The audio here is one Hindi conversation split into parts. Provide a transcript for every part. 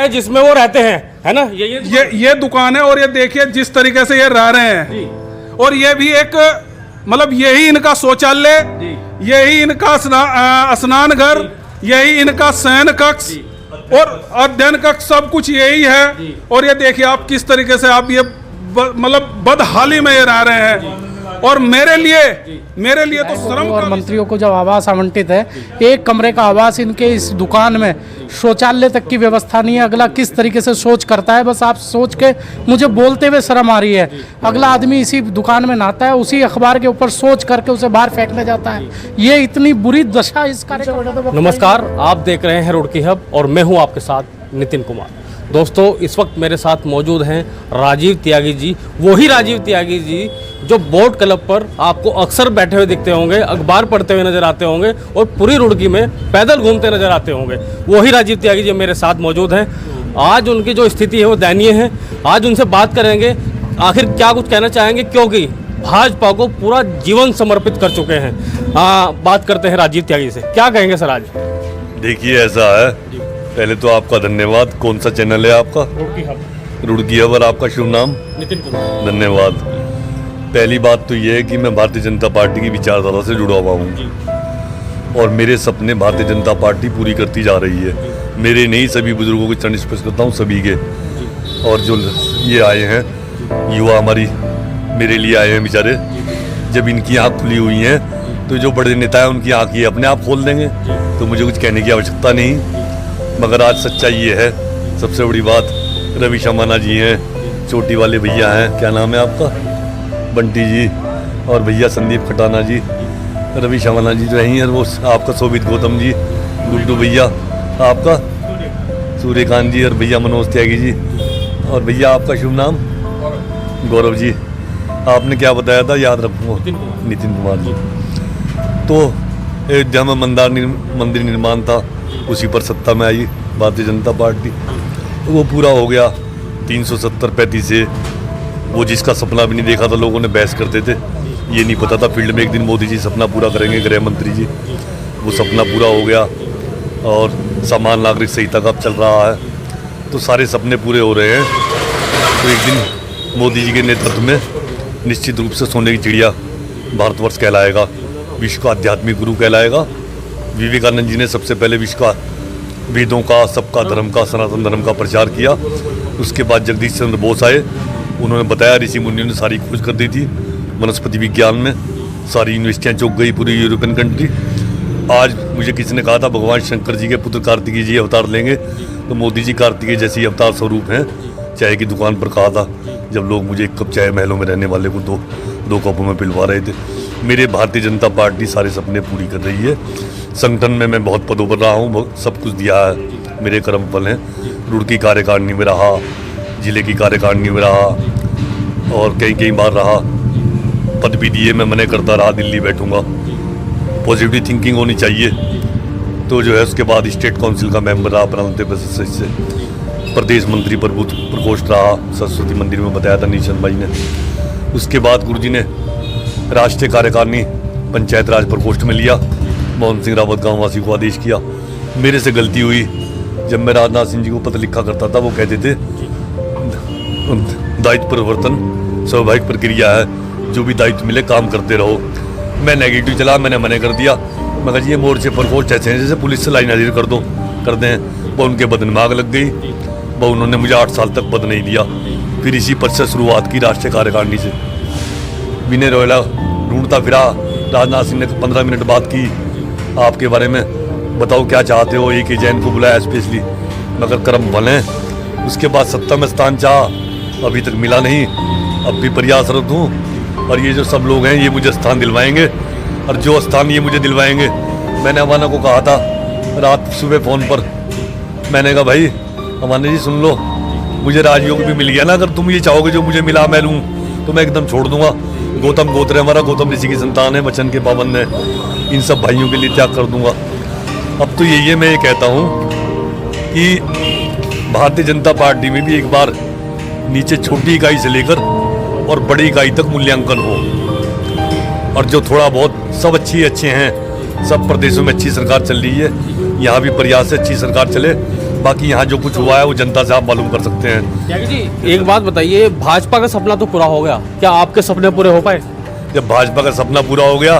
जिसमें वो रहते हैं, है ना। ये दुकान है और ये देखिए जिस तरीके से ये रह रहे हैं, और ये भी एक मतलब यही इनका शौचालय, यही इनका स्नान घर, यही इनका शयन कक्ष और अध्ययन कक्ष, सब कुछ यही है। और ये देखिए आप किस तरीके से आप ये मतलब बदहाली में ये रह रहे हैं। और मेरे लिए तो शर्म। और मंत्रियों को जब आवास आवंटित है, एक कमरे का आवास इनके इस दुकान में, शौचालय तक की व्यवस्था नहीं है। अगला किस तरीके से सोच करता है, बस आप सोच के मुझे बोलते हुए शर्म आ रही है। अगला आदमी इसी दुकान में नहाता है, उसी अखबार के ऊपर सोच करके उसे बाहर फेंकने जाता है। ये इतनी बुरी दशा इस कार्य। नमस्कार, आप देख रहे हैं रुड़की हब और मैं हूं आपके साथ नितिन कुमार। दोस्तों, इस वक्त मेरे साथ मौजूद हैं राजीव त्यागी जी, वही राजीव त्यागी जी जो बोट क्लब पर आपको अक्सर बैठे हुए दिखते होंगे, अखबार पढ़ते हुए नजर आते होंगे और पूरी रुड़की में पैदल घूमते नजर आते होंगे। वही राजीव त्यागी जी मेरे साथ मौजूद हैं। आज उनकी जो स्थिति है वो दयनीय है। आज उनसे बात करेंगे, आखिर क्या कुछ कहना चाहेंगे, क्योंकि भाजपा को पूरा जीवन समर्पित कर चुके हैं। बात करते हैं राजीव त्यागी से। क्या कहेंगे सर आज? देखिए, ऐसा है, पहले तो आपका धन्यवाद। कौन सा चैनल है आपका? रुड़की हब। और आपका शुभ नाम? नितिन कुमार। धन्यवाद। पहली बात तो ये है कि मैं भारतीय जनता पार्टी की विचारधारा से जुड़ा हुआ हूँ और मेरे सपने भारतीय जनता पार्टी पूरी करती जा रही है। मेरे नहीं, सभी बुजुर्गों के चरण स्पर्श करता हूँ, सभी के। और जो ये आए हैं युवा हमारी, मेरे लिए आए हैं बेचारे। जब इनकी आँख खुली हुई हैं तो जो बड़े नेता हैं उनकी आँख ये अपने आप खोल देंगे, तो मुझे कुछ कहने की आवश्यकता नहीं। मगर आज सच्चाई ये है, सबसे बड़ी बात, रवि शमाना जी हैं, चोटी वाले भैया हैं, क्या नाम है आपका? बंटी जी, और भैया संदीप खटाना जी, रवि शमाना जी जो हैं, वो आपका शोभित गौतम जी, गुड्डू भैया आपका, सूर्यकांत जी, और भैया मनोज त्यागी जी, और भैया आपका शुभ नाम? गौरव जी। आपने क्या बताया था, याद रखूँगा? नितिन कुमार जी। तो अयोध्या में मंदिर निर्माण था, उसी पर सत्ता में आई भारतीय जनता पार्टी। वो पूरा हो गया 370-35 से। वो जिसका सपना भी नहीं देखा था, लोगों ने बहस करते थे। ये नहीं पता था फील्ड में एक दिन मोदी जी सपना पूरा करेंगे, गृह मंत्री जी। वो सपना पूरा हो गया और समान नागरिक संहिता का चल रहा है, तो सारे सपने पूरे हो रहे हैं। तो एक दिन मोदी जी के नेतृत्व में निश्चित रूप से सोने की चिड़िया भारतवर्ष कहलाएगा, विश्व का आध्यात्मिक गुरु कहलाएगा। विवेकानंद जी ने सबसे पहले विश्व का, वेदों का, सबका धर्म का, सनातन धर्म का प्रचार किया। उसके बाद जगदीश चंद्र बोस आए, उन्होंने बताया, ऋषि मुनियों ने सारी खोज कर दी थी वनस्पति विज्ञान में, सारी यूनिवर्सिटियाँ चौंक गई, पूरी यूरोपियन कंट्री। आज मुझे किसी ने कहा था भगवान शंकर जी के पुत्र कार्तिकेय जी अवतार लेंगे, तो मोदी जी कार्तिकेय जैसी अवतार स्वरूप हैं। चाय की दुकान पर कहा था, जब लोग मुझे एक कप चाय महलों में रहने वाले को दो कपों में पिलवा रहे थे। मेरे भारतीय जनता पार्टी सारे सपने पूरी कर रही है। संगठन में मैं बहुत पदों पर रहा हूँ, सब कुछ दिया है, मेरे कर्म फल हैं। रुड़की कार्यकारिणी में रहा, जिले की कार्यकारिणी में रहा, और कई बार रहा, पद भी दिए। मैं मना करता रहा, दिल्ली बैठूंगा, पॉजिटिव थिंकिंग होनी चाहिए। तो जो है उसके बाद स्टेट काउंसिल का मेंबर रहा, प्रणव से प्रदेश मंत्री प्रकोष्ठ रहा, सरस्वती मंदिर में बताया था निशन भाई ने। उसके बाद गुरुजी ने राष्ट्रीय कार्यकारिणी पंचायत राज प्रकोष्ठ में लिया। मोहन सिंह रावत गाँव वासी को आदेश किया। मेरे से गलती हुई, जब मैं राजनाथ सिंह जी को पत्र लिखा करता था, वो कहते थे दायित्व परिवर्तन स्वाभाविक प्रक्रिया है, जो भी दायित्व मिले काम करते रहो। मैं नेगेटिव चला, मैंने मना कर दिया। मगर ये मोर्चे प्रकोष्ठ ऐसे हैं जैसे पुलिस से लाइन हाजिर कर दें। वो उनके बदन में आग लग गई। वो उन्होंने मुझे 8 साल तक पद नहीं दिया। फिर इसी पद से शुरुआत की राष्ट्रीय कार्यकारिणी से। विनय रोयला ढूंढता फिरा, राजनाथ सिंह ने 15 मिनट बात की आपके बारे में, बताओ क्या चाहते हो। एक जैन को बुलाया स्पेशली, मगर कर्म फल हैं। उसके बाद सत्ता में स्थान चाहा, अभी तक मिला नहीं। अब भी प्रयासरत हूँ, और ये जो सब लोग हैं ये मुझे स्थान दिलवाएंगे, और जो स्थान ये मुझे दिलवाएंगे, मैंने अमाना को कहा था रात सुबह फ़ोन पर, मैंने कहा भाई अमाना जी सुन लो, मुझे राजयोग भी मिल गया ना, अगर तुम ये चाहोगे जो मुझे मिला मैं लूँ तो मैं एकदम छोड़ दूंगा। गौतम गोत्र है हमारा, गौतम ऋषि की संतान है, वचन के पाबंद है, इन सब भाइयों के लिए त्याग कर दूंगा। अब तो यही है, मैं ये कहता हूँ कि भारतीय जनता पार्टी में भी एक बार नीचे छोटी इकाई से लेकर और बड़ी इकाई तक मूल्यांकन हो, और जो थोड़ा बहुत सब अच्छे हैं, सब प्रदेशों में अच्छी सरकार चल रही है, यहाँ भी प्रयास से अच्छी सरकार चले। बाकी यहाँ जो कुछ हुआ है वो जनता से आप मालूम कर सकते हैं। त्यागी जी एक बात बताइए, भाजपा का सपना तो पूरा हो गया, क्या आपके सपने पूरे हो पाए? जब भाजपा का सपना पूरा हो गया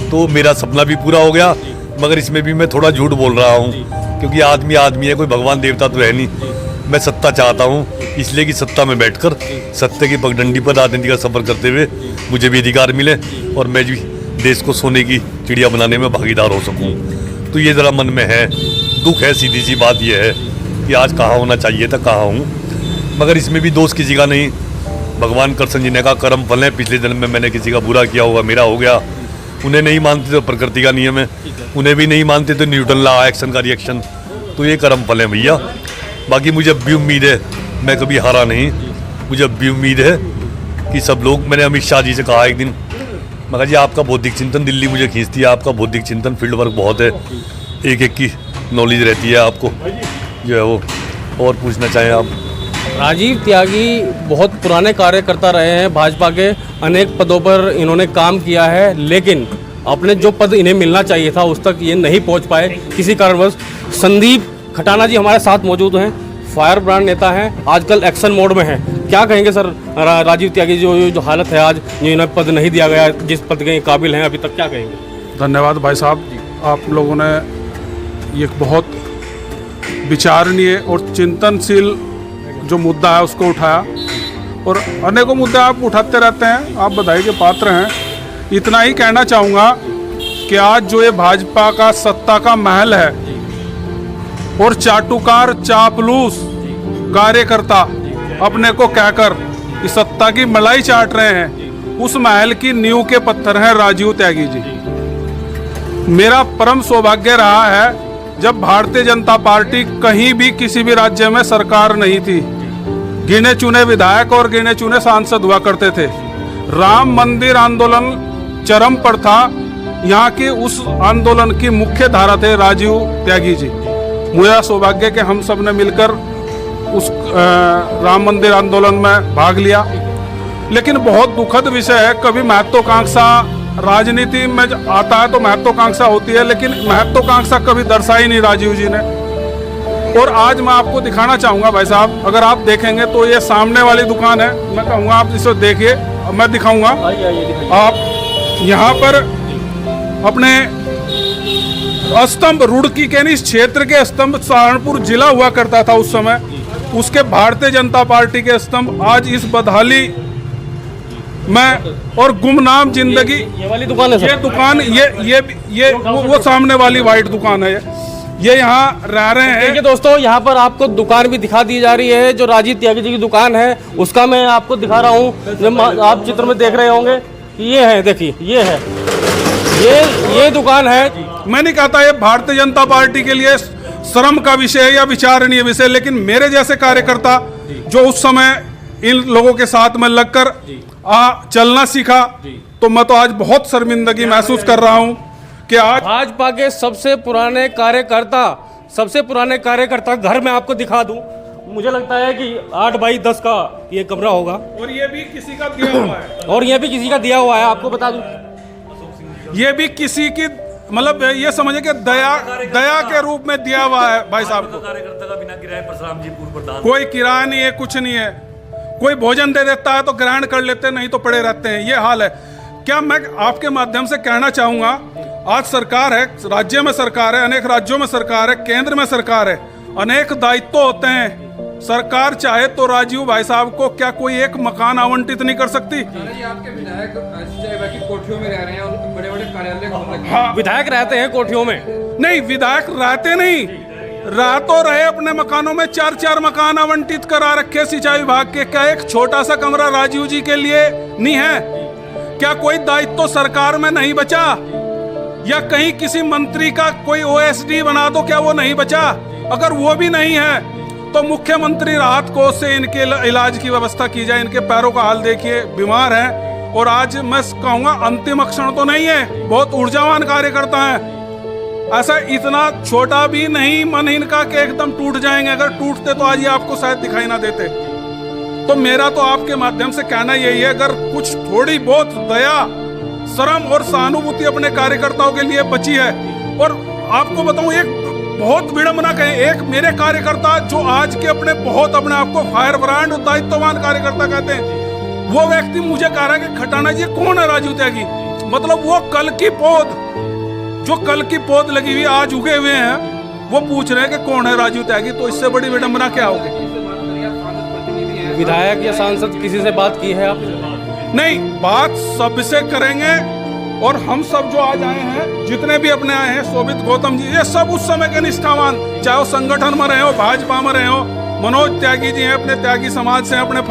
तो मेरा सपना भी पूरा हो गया, मगर इसमें भी मैं थोड़ा झूठ बोल रहा हूँ, क्योंकि आदमी आदमी है, कोई भगवान देवता तो है नहीं। मैं सत्ता चाहता हूँ, इसलिए कि सत्ता में बैठकर सत्य की पगडंडी पर राजनीति का सफर करते हुए मुझे भी अधिकार मिले और मैं भी देश को सोने की चिड़िया बनाने में भागीदार हो सकूँ। तो ये ज़रा मन में है, दुख है, सीधी सी बात यह है कि आज कहाँ होना चाहिए था कहाँ हूँ, मगर इसमें भी दोष किसी का नहीं। भगवान कृष्ण जी ने कहा कर्म फल है, पिछले जन्म में मैंने किसी का बुरा किया होगा, मेरा हो गया। उन्हें नहीं मानते तो प्रकृति का नियम है, उन्हें भी नहीं मानते तो न्यूटन लॉ, एक्शन का रिएक्शन, तो ये कर्म फल है भैया। बाकी मुझे अब भी उम्मीद है, मैं कभी हारा नहीं, मुझे अब भी उम्मीद है कि सब लोग, मैंने अमित शाह जी से कहा एक दिन, मगर जी आपका बौद्धिक चिंतन दिल्ली मुझे खींचती है, आपका बौद्धिक चिंतन फील्ड वर्क बहुत है, एक एक की नॉलेज रहती है आपको जो है वो। और पूछना चाहें आप? राजीव त्यागी बहुत पुराने कार्यकर्ता रहे हैं, भाजपा के अनेक पदों पर इन्होंने काम किया है, लेकिन अपने जो पद इन्हें मिलना चाहिए था उस तक ये नहीं पहुंच पाए किसी कारणवश। संदीप खटाना जी हमारे साथ मौजूद हैं, फायर ब्रांड नेता हैं, आजकल एक्शन मोड में हैं। क्या कहेंगे सर, राजीव त्यागी जो हालत है आज, जो इन्हें पद नहीं दिया गया, जिस पद के काबिल हैं अभी तक, क्या कहेंगे? धन्यवाद भाई साहब, आप लोगों ने ये बहुत विचारणीय और चिंतनशील जो मुद्दा है उसको उठाया, और अनेकों मुद्दे आप उठाते रहते हैं, आप बधाई के पात्र हैं। इतना ही कहना चाहूँगा कि आज जो ये भाजपा का सत्ता का महल है और चाटुकार चापलूस कार्यकर्ता अपने को कहकर इस सत्ता की मलाई चाट रहे हैं, उस महल की नींव के पत्थर हैं राजीव त्यागी जी। मेरा परम सौभाग्य रहा है जब भारतीय जनता पार्टी कहीं भी किसी भी राज्य में सरकार नहीं थी, गिने चुने विधायक और गिने चुने सांसद हुआ करते थे। राम मंदिर आंदोलन चरम पर था, यहाँ के उस आंदोलन की मुख्य धारा थे राजीव त्यागी जी। मेरा सौभाग्य कि हम सब ने मिलकर उस राम मंदिर आंदोलन में भाग लिया, लेकिन बहुत दुखद विषय है, कभी महत्वाकांक्षा राजनीति में आता है तो महत्वाकांक्षा होती है, लेकिन महत्वाकांक्षा कभी दर्शाई नहीं राजीव जी ने। और आज मैं आपको दिखाना चाहूँगा भाई साहब, अगर आप देखेंगे तो ये सामने वाली दुकान है, मैं कहूँगा आप इसे देखिए, मैं दिखाऊँगा। आप यहाँ पर अपने स्तंभ रुड़की के इस क्षेत्र के स्तंभ, सहारनपुर जिला हुआ करता था उस समय, उसके भारतीय जनता पार्टी के स्तंभ आज इस बदहाली में और गुमनाम जिंदगी। ये वाली दुकान है सर? ये दुकान ये वो सामने वाली वाइट दुकान है, ये यहाँ रह रहे हैं। देखिए दोस्तों, यहाँ पर आपको दुकान भी दिखा दी जा रही है, जो राजीव त्यागी जी की दुकान है उसका मैं आपको दिखा रहा हूँ। आप चित्र में देख रहे होंगे, ये है, देखिए ये है, ये दुकान है। मैं नहीं कहता ये भारतीय जनता पार्टी के लिए शर्म का विषय है या विचारणीय विषय, लेकिन मेरे जैसे कार्यकर्ता जो उस समय इन लोगों के साथ में लगकर चलना सीखा, तो मैं तो आज बहुत शर्मिंदगी महसूस कर रहा हूं कि आज भाजपा के सबसे पुराने कार्यकर्ता घर में आपको दिखा दूं, मुझे लगता है कि 8 बाई 10 का ये कमरा होगा, और ये भी किसी का दिया हुआ है, और ये भी किसी का दिया हुआ है। आपको बता दूं, ये भी किसी की, मतलब ये समझे कि दया के रूप में दिया हुआ है भाई साहब को। कार्यकर्ता का बिना किराए पर परशुराम जी पूर्व प्रधान, कोई किराया नहीं है, कुछ नहीं है, कोई भोजन दे देता है तो ग्रहण कर लेते हैं, नहीं तो पड़े रहते हैं, ये हाल है। क्या मैं आपके माध्यम से कहना चाहूँगा, आज सरकार है, राज्य में सरकार है, अनेक राज्यों में सरकार है, केंद्र में सरकार है, अनेक दायित्व होते हैं। सरकार चाहे तो राजीव भाई साहब को क्या कोई एक मकान आवंटित नहीं कर सकती? आपके विधायक कोठियों में रह रहे हैं और बड़े-बड़े कार्यालय खोल रखे हैं। हाँ, विधायक रहते हैं कोठियों में? नहीं, विधायक रहते नहीं, रह तो रहे अपने मकानों में, 4-4 मकान आवंटित करा रखे सिंचाई विभाग के। क्या एक छोटा सा कमरा राजीव जी के लिए नहीं है? क्या कोई दायित्व तो सरकार में नहीं बचा? या कहीं किसी मंत्री का कोई ओएसडी बना दो, क्या वो नहीं बचा? अगर वो भी नहीं है तो मुख्यमंत्री राहत कोष से इनके इलाज की व्यवस्था की जाए। इनके पैरों का हाल देखिए, बीमार हैं, और आज मैं कहूँगा अंतिम क्षण तो नहीं है, बहुत ऊर्जावान कार्यकर्ता हैं। ऐसा इतना छोटा भी नहीं मन इनका कि एकदम टूट जाएंगे, अगर टूटते तो आज ये आपको शायद दिखाई ना देते। तो मेरा तो आपके माध्यम से कहना यही है, अगर कुछ थोड़ी बहुत दया, शर्म और सहानुभूति अपने कार्यकर्ताओं के लिए बची है। और आपको बताऊं, एक बहुत विडंबना कहें, एक मेरे कार्यकर्ता जो आज के अपने बहुत अपने आप को फायर ब्रांड और दायित्ववान कार्यकर्ता कहते हैं, वो व्यक्ति मुझे कह रहा है कि खटाना जी कौन है राजीव त्यागी। मतलब वो कल की पौध, जो कल की पौध लगी हुई आज उगे हुए हैं, वो पूछ रहे हैं कि कौन है राजीव त्यागी। तो इससे बड़ी विडंबना क्या होगी। विधायक या सांसद किसी से बात की है आपने? नहीं, बात सबसे करेंगे। और हम सब जो आज आए हैं, जितने भी अपने आए हैं, शोभित गौतम जी, ये सब उस समय के निष्ठावान, चाहे वो संगठन में रहे हो, भाजपा में रहे हो, मनोज त्यागी जी हैं, अपने त्यागी समाज से, अपने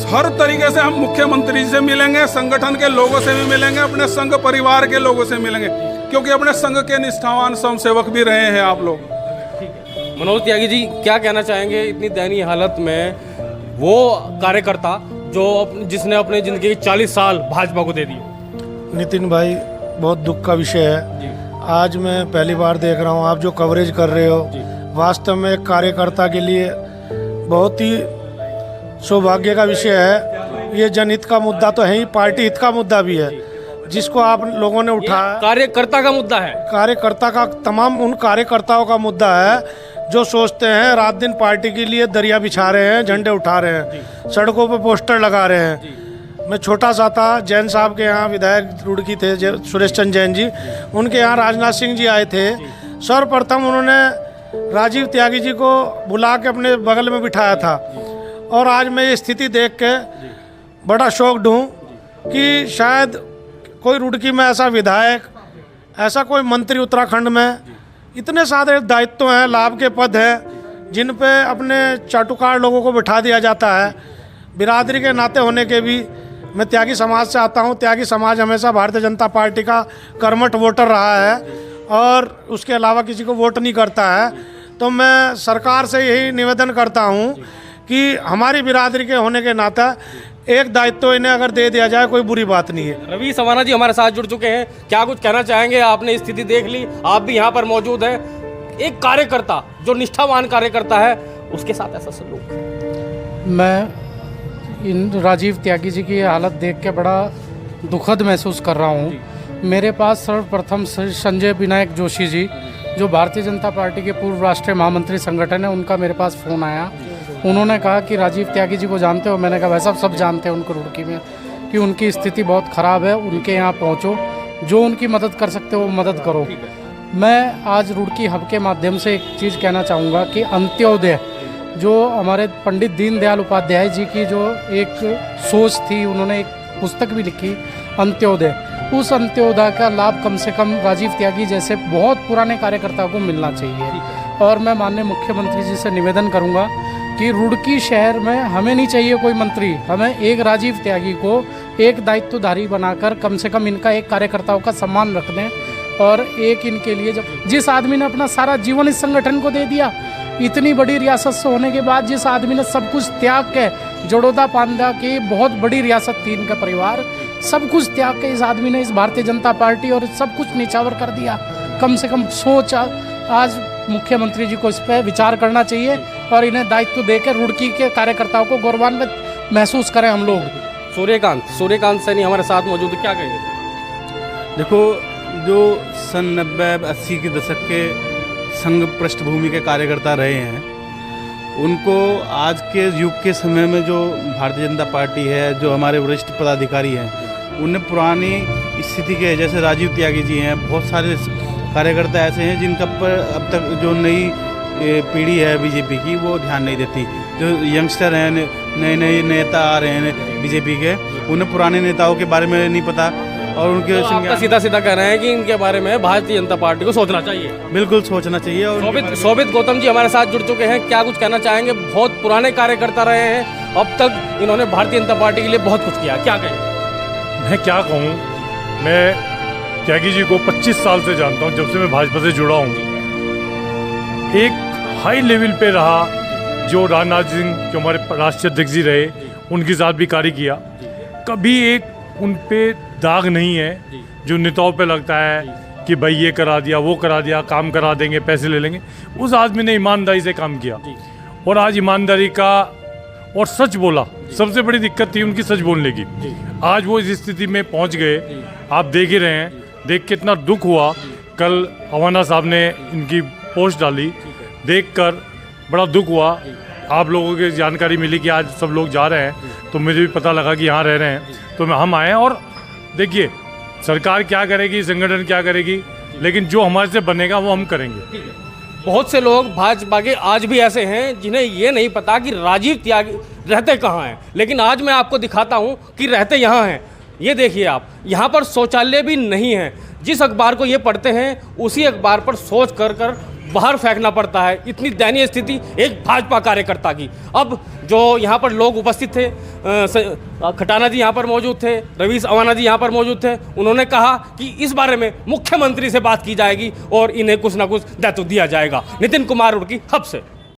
हर तरीके से हम मुख्यमंत्री जी से मिलेंगे, संगठन के लोगों से भी मिलेंगे, अपने संघ परिवार के लोगों से मिलेंगे, क्योंकि अपने संघ के निष्ठावान स्वयंसेवक भी रहे हैं आप लोग। मनोज त्यागी जी, क्या कहना चाहेंगे इतनी दयनीय हालत में वो कार्यकर्ता जिसने अपने जिंदगी के 40 साल भाजपा को दे दिए? नितिन भाई, बहुत दुख का विषय है। आज मैं पहली बार देख रहा हूँ आप जो कवरेज कर रहे हो, वास्तव में एक कार्यकर्ता के लिए बहुत ही सौभाग्य का विषय है। ये जनहित का मुद्दा तो है ही, पार्टी हित का मुद्दा भी है, जिसको आप लोगों ने उठाया। कार्यकर्ता का मुद्दा है, कार्यकर्ता का, तमाम उन कार्यकर्ताओं का मुद्दा है जो सोचते हैं, रात दिन पार्टी के लिए दरिया बिछा रहे हैं, झंडे उठा रहे हैं, सड़कों पर पोस्टर लगा रहे हैं। मैं छोटा सा था, जैन साहब के यहाँ विधायक रुड़की थे, सुरेश चंद्र जैन जी, उनके यहाँ राजनाथ सिंह जी आए थे। सर्वप्रथम उन्होंने राजीव त्यागी जी को बुला के अपने बगल में बिठाया था। और आज मैं ये स्थिति देख के बड़ा शॉक्ड हूँ कि शायद कोई रुड़की में ऐसा विधायक, ऐसा कोई मंत्री उत्तराखंड में, इतने सारे दायित्व हैं, लाभ के पद हैं, जिन पे अपने चाटुकार लोगों को बिठा दिया जाता है। बिरादरी के नाते होने के भी, मैं त्यागी समाज से आता हूँ। त्यागी समाज हमेशा भारतीय जनता पार्टी का कर्मठ वोटर रहा है और उसके अलावा किसी को वोट नहीं करता है। तो मैं सरकार से यही निवेदन करता हूँ कि हमारी बिरादरी के होने के नाते एक दायित्व इन्हें अगर दे दिया जाए, कोई बुरी बात नहीं है। रवि समाना जी हमारे साथ जुड़ चुके हैं, क्या कुछ कहना चाहेंगे? आपने स्थिति देख ली, आप भी यहाँ पर मौजूद हैं। एक कार्यकर्ता जो निष्ठावान कार्यकर्ता है, उसके साथ ऐसा सलूक। मैं इन राजीव त्यागी जी की हालत देख के बड़ा दुखद महसूस कर रहा हूँ। मेरे पास सर्वप्रथम संजय विनायक जोशी जी, जो भारतीय जनता पार्टी के पूर्व राष्ट्रीय महामंत्री संगठन है, उनका मेरे पास फ़ोन आया। उन्होंने कहा कि राजीव त्यागी जी को जानते हो? मैंने कहा वैसा सब जानते हैं उनको रुड़की में, कि उनकी स्थिति बहुत ख़राब है, उनके यहाँ पहुँचो, जो उनकी मदद कर सकते हो वो मदद करो। मैं आज रुड़की हब के माध्यम से एक चीज़ कहना चाहूँगा कि अंत्योदय, जो हमारे पंडित दीनदयाल उपाध्याय जी की जो एक सोच थी, उन्होंने एक पुस्तक भी लिखी अंत्योदय, उस अंत्योदय का लाभ कम से कम राजीव त्यागी जैसे बहुत पुराने कार्यकर्ताओं को मिलना चाहिए। और मैं माननीय मुख्यमंत्री जी से निवेदन करूंगा कि रुड़की शहर में हमें नहीं चाहिए कोई मंत्री, हमें एक राजीव त्यागी को एक दायित्वधारी बनाकर कम से कम इनका एक कार्यकर्ताओं का सम्मान रख दें। और एक इनके लिए, जब जिस आदमी ने अपना सारा जीवन इस संगठन को दे दिया, इतनी बड़ी रियासत से होने के बाद जिस आदमी ने सब कुछ त्याग के, जड़ोदा पांडा की बहुत बड़ी रियासत थी इनका परिवार, सब कुछ त्याग के इस आदमी ने इस भारतीय जनता पार्टी और सब कुछ निछावर कर दिया। कम से कम सोच आज मुख्यमंत्री जी को इस पर विचार करना चाहिए और इन्हें दायित्व देकर रुड़की के कार्यकर्ताओं को गौरवान्वित महसूस करें हम लोग। सूर्यकांत सैनी हमारे साथ मौजूद है, क्या कहेंगे? देखो, जो सन 90-80 के दशक के संघ पृष्ठभूमि के कार्यकर्ता रहे हैं, उनको आज के युग के समय में जो भारतीय जनता पार्टी है, जो हमारे वरिष्ठ पदाधिकारी हैं, उन्हें पुरानी स्थिति के, जैसे राजीव त्यागी जी हैं, बहुत सारे कार्यकर्ता ऐसे हैं जिनका पर अब तक जो नई पीढ़ी है बीजेपी की, वो ध्यान नहीं देती। जो यंगस्टर हैं, नए नेता आ रहे हैं बीजेपी के, उन्हें पुराने नेताओं के बारे में नहीं पता और उनके तो सीधा कह रहे हैं कि इनके बारे में भारतीय जनता पार्टी को सोचना चाहिए। बिल्कुल सोचना चाहिए। और शोभित गौतम जी हमारे साथ जुड़ चुके हैं, क्या कुछ कहना चाहेंगे? बहुत पुराने कार्यकर्ता रहे हैं, अब तक इन्होंने भारतीय जनता पार्टी के लिए बहुत कुछ किया, क्या कहें? मैं क्या कहूँ, मैं त्यागी जी को 25 साल से जानता हूँ, जब से मैं भाजपा से जुड़ा हूँ। एक हाई लेवल पे रहा, जो राजनाथ सिंह जो हमारे राष्ट्रीय अध्यक्ष जी रहे, उनके साथ भी कार्य किया। कभी एक उन पे दाग नहीं है जो नेताओं पे लगता है कि भाई ये करा दिया, वो करा दिया, काम करा देंगे, पैसे ले लेंगे। उस आदमी ने ईमानदारी से काम किया और आज ईमानदारी का और सच बोला। सबसे बड़ी दिक्कत थी उनकी सच बोलने की। आज वो इस स्थिति में पहुंच गए, आप देख ही रहे हैं। देख के इतना दुख हुआ। कल हवाना साहब ने इनकी पोस्ट डाली, देखकर बड़ा दुख हुआ। आप लोगों की जानकारी मिली कि आज सब लोग जा रहे हैं, तो मुझे भी पता लगा कि यहाँ रह रहे हैं, तो हम आए। और देखिए सरकार क्या करेगी, संगठन क्या करेगी, लेकिन जो हमारे से बनेगा वो हम करेंगे। बहुत से लोग भाजपा के आज भी ऐसे हैं जिन्हें ये नहीं पता कि राजीव त्यागी रहते कहाँ हैं, लेकिन आज मैं आपको दिखाता हूँ कि रहते यहाँ हैं। ये देखिए आप, यहाँ पर शौचालय भी नहीं है। जिस अखबार को ये पढ़ते हैं उसी अखबार पर सोच कर बाहर फेंकना पड़ता है। इतनी दयनीय स्थिति एक भाजपा कार्यकर्ता की। अब जो यहाँ पर लोग उपस्थित थे, खटाना जी यहाँ पर मौजूद थे, रवीश अवाना जी यहाँ पर मौजूद थे, उन्होंने कहा कि इस बारे में मुख्यमंत्री से बात की जाएगी और इन्हें कुछ ना कुछ दायित्व दिया जाएगा। नितिन कुमार रुड़की, हब से।